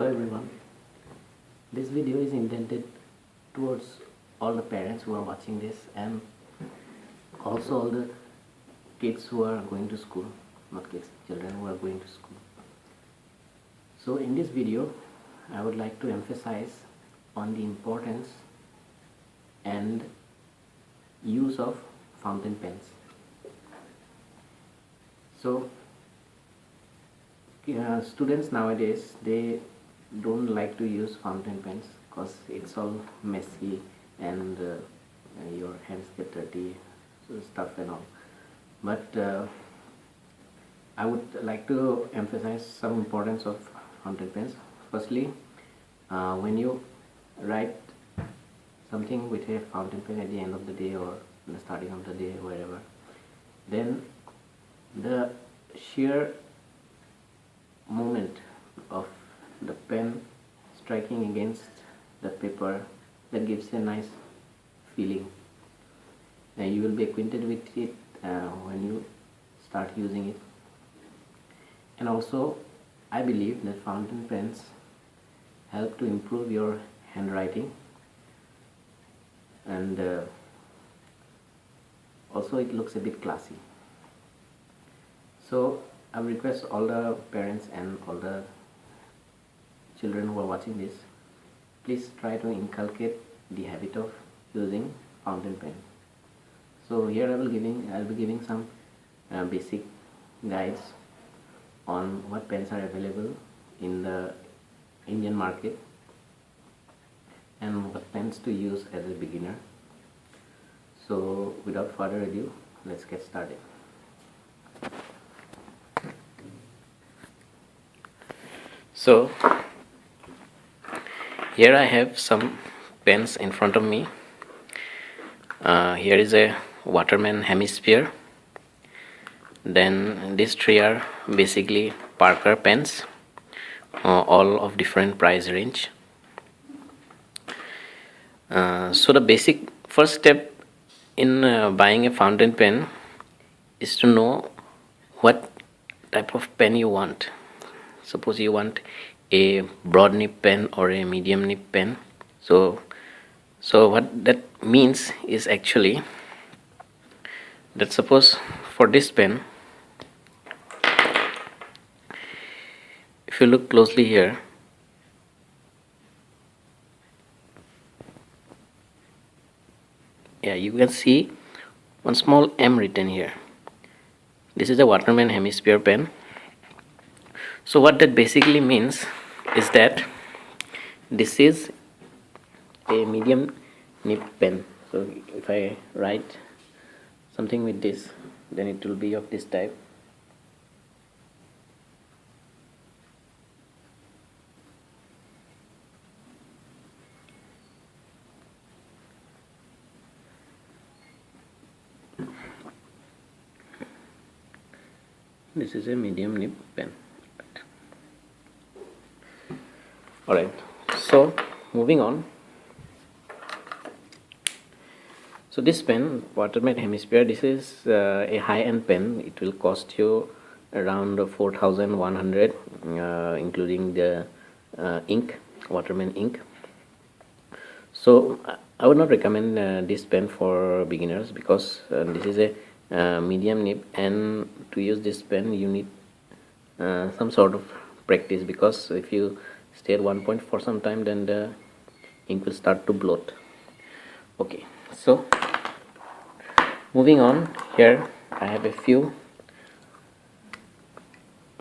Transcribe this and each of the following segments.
Hello everyone. This video is intended towards all the parents who are watching this and also all the kids who are going to school, not kids, children who are going to school. So in this video I would like to emphasize on the importance and use of fountain pens. So students nowadays, they don't like to use fountain pens because it's all messy and your hands get dirty, stuff and all. But I would like to emphasize some importance of fountain pens. Firstly, when you write something with a fountain pen at the end of the day or in the starting of the day, wherever, then the sheer movement of the pen striking against the paper, that gives a nice feeling, and you will be acquainted with it when you start using it. And also I believe that fountain pens help to improve your handwriting, and also it looks a bit classy. So I request all the parents and all the children who are watching this, please try to inculcate the habit of using fountain pen. So here I'll be giving some basic guides on what pens are available in the Indian market and what pens to use as a beginner. So without further ado, let's get started. So here I have some pens in front of me. Here is a Waterman Hemisphere. Then these three are basically Parker pens, all of different price range. So the basic first step in buying a fountain pen is to know what type of pen you want. Suppose you want a broad nib pen or a medium nib pen. So what that means is actually that suppose for this pen, if you look closely here, you can see one small M written here. This is a Waterman Hemisphere pen. So what that basically means is that this is a medium nib pen. So if I write something with this, then it will be of this type. This is a medium nib pen. Alright, so moving on. So this pen, Waterman Hemisphere, this is a high-end pen. It will cost you around 4,100, including the ink, Waterman ink. So I would not recommend this pen for beginners, because this is a medium nib, and to use this pen you need some sort of practice, because if you stay at one point for some time, then the ink will start to bloat. Okay, so moving on, here I have a few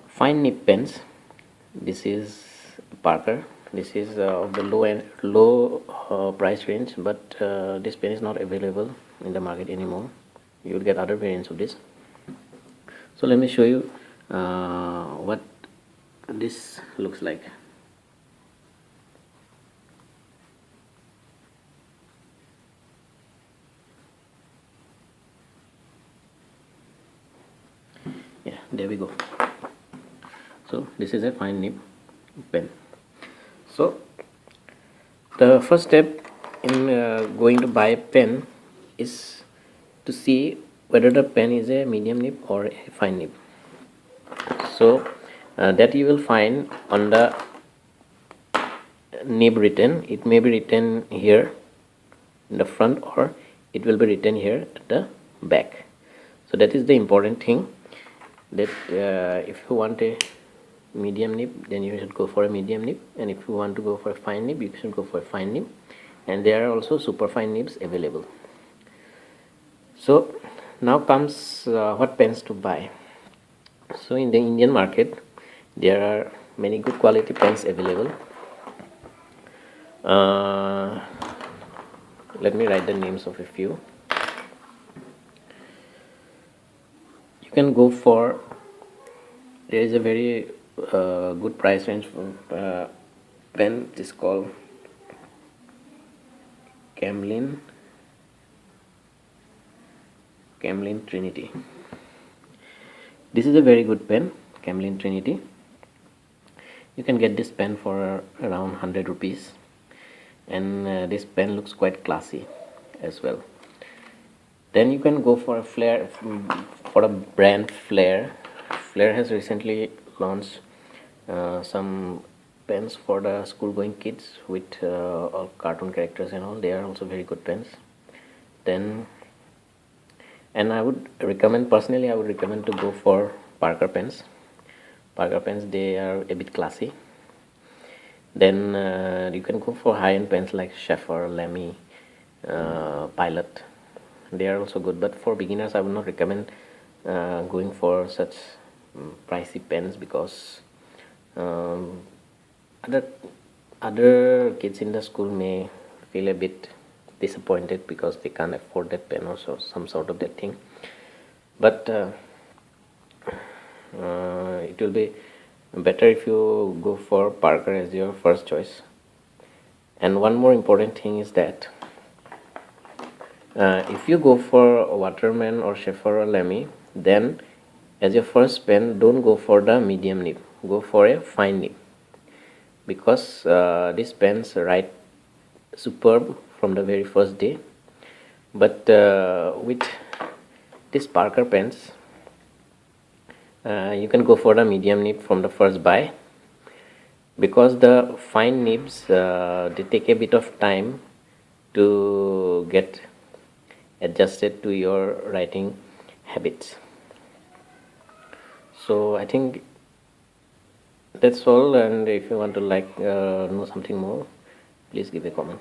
fine nib pens. This is Parker. This is of the low price range, but this pen is not available in the market anymore. You will get other variants of this. So let me show you what this looks like. There we go. So this is a fine nib pen. So the first step in going to buy a pen is to see whether the pen is a medium nib or a fine nib. So that you will find on the nib written, it may be written here in the front, or it will be written here at the back. So that is the important thing, that if you want a medium nib, then you should go for a medium nib, and if you want to go for a fine nib, you should go for a fine nib, and there are also super fine nibs available. So now comes what pens to buy. So in the Indian market there are many good quality pens available. Let me write the names of a few. You can go for, there is a very good price range for pen. It is called Camlin Trinity. This is a very good pen, Camlin Trinity. You can get this pen for around 100 rupees, and this pen looks quite classy as well. Then you can go for a Flair, for a brand Flair. Flair has recently launched some pens for the school going kids with all cartoon characters and all. They are also very good pens. Then, and I would recommend, personally I would recommend to go for Parker pens. Parker pens, they are a bit classy. Then you can go for high-end pens like Shepherd, Lamy, Pilot. They are also good, but for beginners I would not recommend going for such pricey pens, because other kids in the school may feel a bit disappointed because they can't afford that pen or so, some sort of that thing. But it will be better if you go for Parker as your first choice. And one more important thing is that if you go for Waterman or Shepherd or Lamy, then as your first pen, don't go for the medium nib, go for a fine nib, because these pens write superb from the very first day. But with these Parker pens, you can go for the medium nib from the first buy, because the fine nibs they take a bit of time to get adjusted to your writing habits. So I think that's all, and if you want to know something more, please give a comment.